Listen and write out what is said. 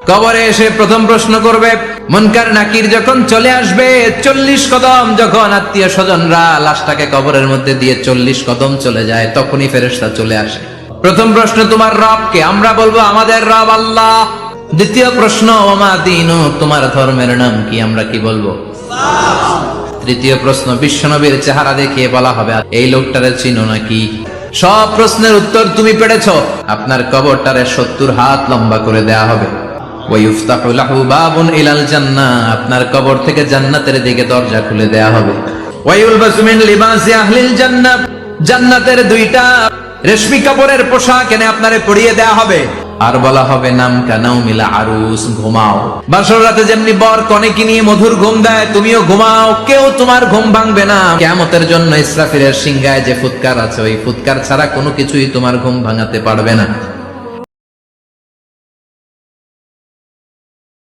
কবরে এসে প্রথম প্রশ্ন করবে, মুনকার নাকির যখন চলে আসবে, 40 কদম যখন আত্মীয় স্বজনরা লাশটাকে কবরের মধ্যে দিয়ে 40 কদম চলে যায়, তখনই ফেরেশতা চলে আসে। প্রথম প্রশ্ন, তোমার রব কে? আমরা বলবো আমাদের রব আল্লাহ। দ্বিতীয় প্রশ্ন, ওমা দীনু, তোমার ধর্মের নাম কি? আমরা কি বলবো? তৃতীয় প্রশ্ন, বিশ্বনবীর চেহারা দেখিয়ে বলা হবে, এই লোকটারে চিনো নাকি? সব প্রশ্নের উত্তর তুমি পেরেছো, আপনার কবরটারে 70 হাত লম্বা করে দেয়া হবে। ওয়ায়ুফতাহু লাহু বাবুন ইলাল জান্নাহ, আপনার কবর থেকে জান্নাতের দিকে দরজা খুলে দেয়া হবে। ওয়ায়ুলবাসু মিন লিবাসি আহলিল জান্নাহ, জান্নাতের 2টা রেশমি কাপড়ের পোশাক এনে আপনারে পরিয়ে দেয়া হবে। আর বলা হবে, নাম কানাও মিলা আরুস, ঘুমাও। বাসর রাতে যেমনি বর কনেকে নিয়ে মধুর ঘুম দেয়, তুমিও ঘুমাও, কেউ তোমার ঘুম ভাঙবে না। কিয়ামতের জন্য ইসরাফিলের সিংহায় যে ফুৎকার আছে, ওই ফুৎকার ছাড়া কোনো কিছুই তোমার ঘুম ভাঙাতে পারবে না।